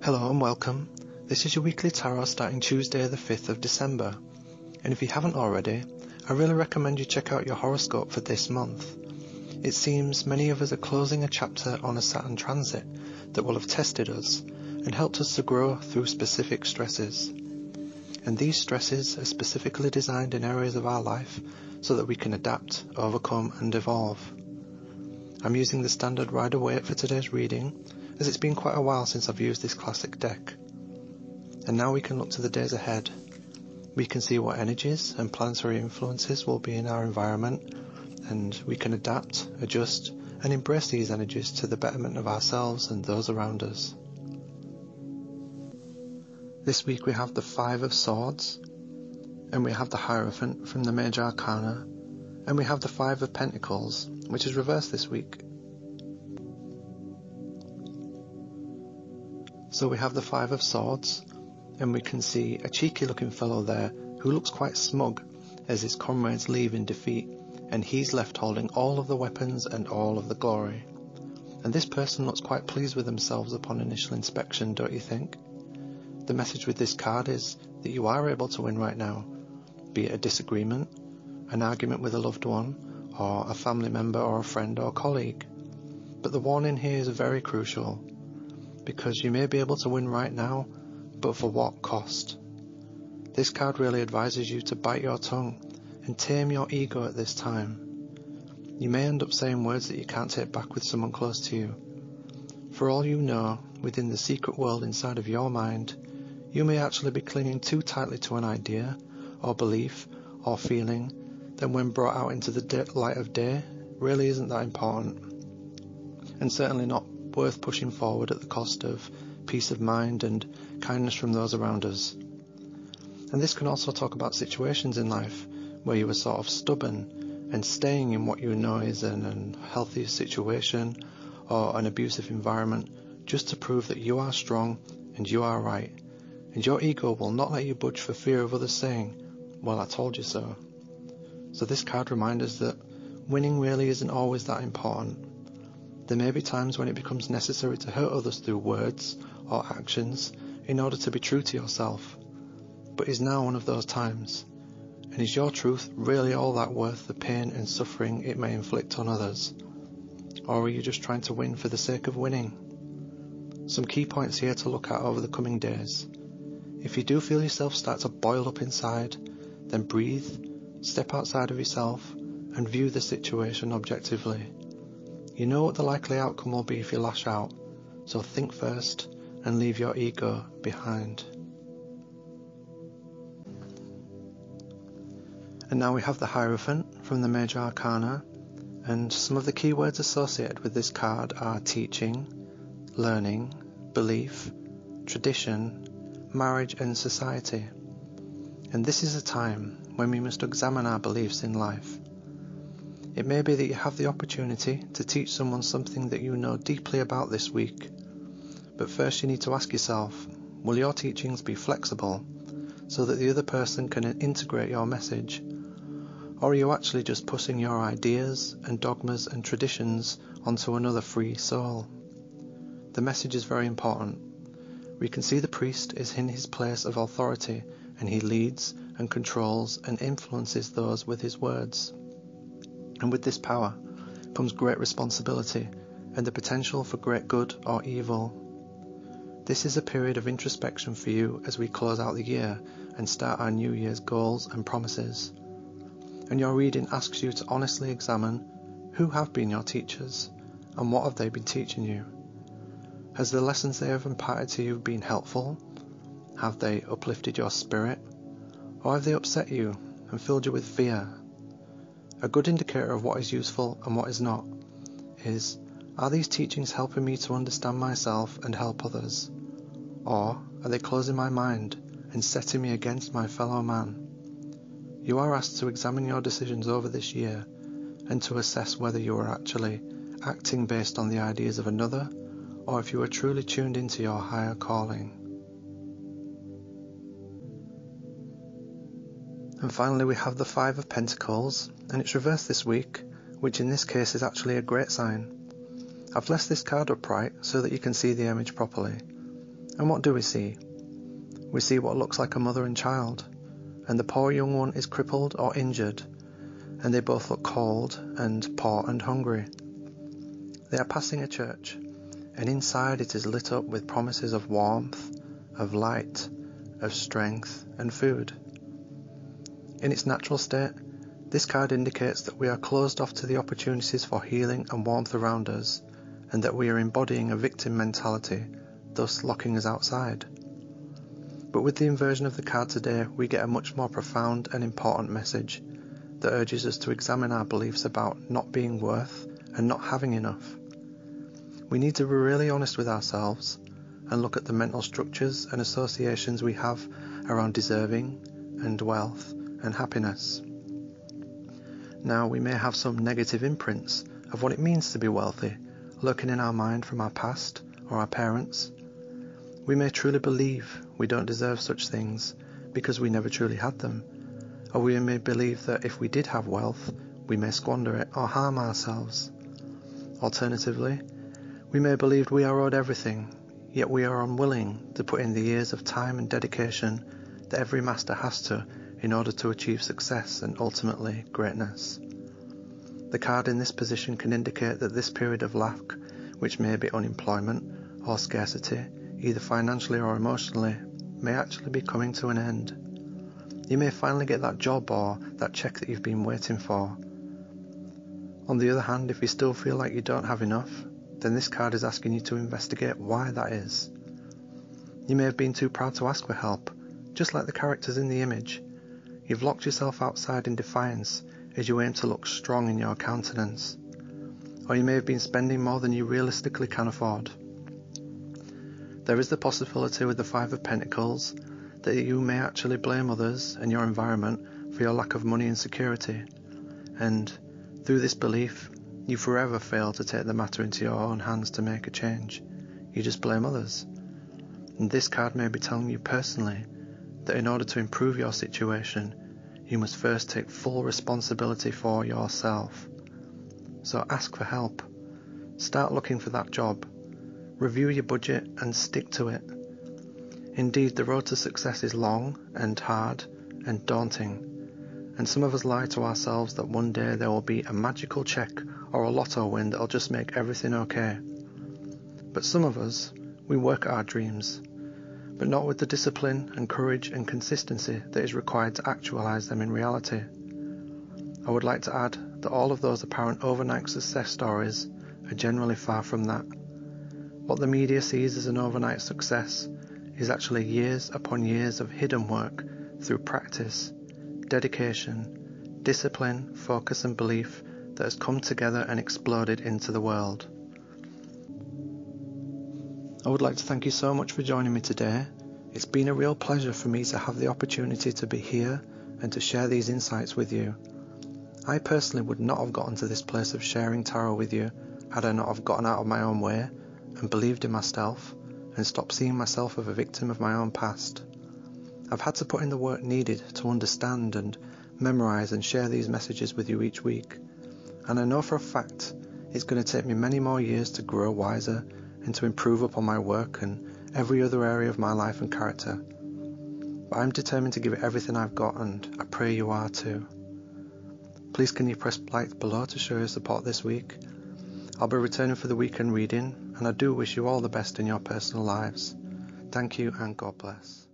Hello and welcome. This is your weekly tarot starting Tuesday the 5th of December. And if you haven't already, I really recommend you check out your horoscope for this month. It seems many of us are closing a chapter on a Saturn transit that will have tested us and helped us to grow through specific stresses. And these stresses are specifically designed in areas of our life so that we can adapt, overcome and evolve. I'm using the standard Rider Whaite for today's reading, as it's been quite a while since I've used this classic deck. And now we can look to the days ahead. We can see what energies and planetary influences will be in our environment, and we can adapt, adjust and embrace these energies to the betterment of ourselves and those around us. This week we have the Five of Swords, and we have the Hierophant from the Major Arcana, and we have the Five of Pentacles, which is reversed this week. So we have the Five of Swords, and we can see a cheeky looking fellow there who looks quite smug as his comrades leave in defeat, and he's left holding all of the weapons and all of the glory. And this person looks quite pleased with themselves upon initial inspection, don't you think? The message with this card is that you are able to win right now, be it a disagreement, an argument with a loved one, or a family member or a friend or colleague. But the warning here is very crucial, because you may be able to win right now, but for what cost? This card really advises you to bite your tongue and tame your ego at this time. You may end up saying words that you can't take back with someone close to you. For all you know, within the secret world inside of your mind, you may actually be clinging too tightly to an idea, or belief, or feeling that when brought out into the light of day really isn't that important, and certainly not worth pushing forward at the cost of peace of mind and kindness from those around us. And this can also talk about situations in life where you are sort of stubborn and staying in what you know is an unhealthy situation or an abusive environment just to prove that you are strong and you are right, and your ego will not let you budge for fear of others saying, "Well, I told you so." So this card reminds us that winning really isn't always that important. There may be times when it becomes necessary to hurt others through words or actions in order to be true to yourself. But is now one of those times? And is your truth really all that worth the pain and suffering it may inflict on others? Or are you just trying to win for the sake of winning? Some key points here to look at over the coming days. If you do feel yourself start to boil up inside, then breathe, step outside of yourself and view the situation objectively. You know what the likely outcome will be if you lash out, so think first and leave your ego behind. And now we have the Hierophant from the Major Arcana, and some of the key words associated with this card are teaching, learning, belief, tradition, marriage and society. And this is a time when we must examine our beliefs in life. It may be that you have the opportunity to teach someone something that you know deeply about this week, but first you need to ask yourself, will your teachings be flexible so that the other person can integrate your message, or are you actually just pushing your ideas and dogmas and traditions onto another free soul? The message is very important. We can see the priest is in his place of authority, and he leads and controls and influences those with his words. And with this power comes great responsibility and the potential for great good or evil. This is a period of introspection for you as we close out the year and start our New Year's goals and promises. And your reading asks you to honestly examine who have been your teachers and what have they been teaching you. Has the lessons they have imparted to you been helpful? Have they uplifted your spirit? Or have they upset you and filled you with fear? A good indicator of what is useful and what is not is, are these teachings helping me to understand myself and help others? Or are they closing my mind and setting me against my fellow man? You are asked to examine your decisions over this year and to assess whether you are actually acting based on the ideas of another, or if you are truly tuned into your higher calling. And finally we have the Five of Pentacles, and it's reversed this week, which in this case is actually a great sign. I've left this card upright so that you can see the image properly. And what do we see? We see what looks like a mother and child, and the poor young one is crippled or injured, and they both look cold and poor and hungry. They are passing a church, and inside it is lit up with promises of warmth, of light, of strength and food. In its natural state, this card indicates that we are closed off to the opportunities for healing and warmth around us, and that we are embodying a victim mentality, thus locking us outside. But with the inversion of the card today, we get a much more profound and important message that urges us to examine our beliefs about not being worth and not having enough. We need to be really honest with ourselves and look at the mental structures and associations we have around deserving and wealth and happiness. Now, we may have some negative imprints of what it means to be wealthy lurking in our mind from our past or our parents. We may truly believe we don't deserve such things because we never truly had them, or we may believe that if we did have wealth, we may squander it or harm ourselves. Alternatively, we may believe we are owed everything, yet we are unwilling to put in the years of time and dedication that every master has to in order to achieve success and ultimately greatness. The card in this position can indicate that this period of lack, which may be unemployment or scarcity, either financially or emotionally, may actually be coming to an end. You may finally get that job or that check that you've been waiting for. On the other hand, if you still feel like you don't have enough, then this card is asking you to investigate why that is. You may have been too proud to ask for help, just like the characters in the image. You've locked yourself outside in defiance as you aim to look strong in your countenance. Or you may have been spending more than you realistically can afford. There is the possibility with the Five of Pentacles that you may actually blame others and your environment for your lack of money and security. And through this belief, you forever fail to take the matter into your own hands to make a change. You just blame others. And this card may be telling you personally that in order to improve your situation, you must first take full responsibility for yourself. So ask for help. Start looking for that job. Review your budget and stick to it. Indeed, the road to success is long and hard and daunting. And some of us lie to ourselves that one day there will be a magical check or a lotto win that will just make everything okay. But some of us, we work at our dreams, but not with the discipline and courage and consistency that is required to actualize them in reality. I would like to add that all of those apparent overnight success stories are generally far from that. What the media sees as an overnight success is actually years upon years of hidden work through practice, dedication, discipline, focus and belief that has come together and exploded into the world. I would like to thank you so much for joining me today. It's been a real pleasure for me to have the opportunity to be here and to share these insights with you. I personally would not have gotten to this place of sharing tarot with you had I not have gotten out of my own way and believed in myself and stopped seeing myself as a victim of my own past. I've had to put in the work needed to understand and memorize and share these messages with you each week. And I know for a fact it's going to take me many more years to grow wiser and to improve upon my work and every other area of my life and character. But I'm determined to give it everything I've got, and I pray you are too. Please can you press like below to show your support this week. I'll be returning for the weekend reading, and I do wish you all the best in your personal lives. Thank you and God bless.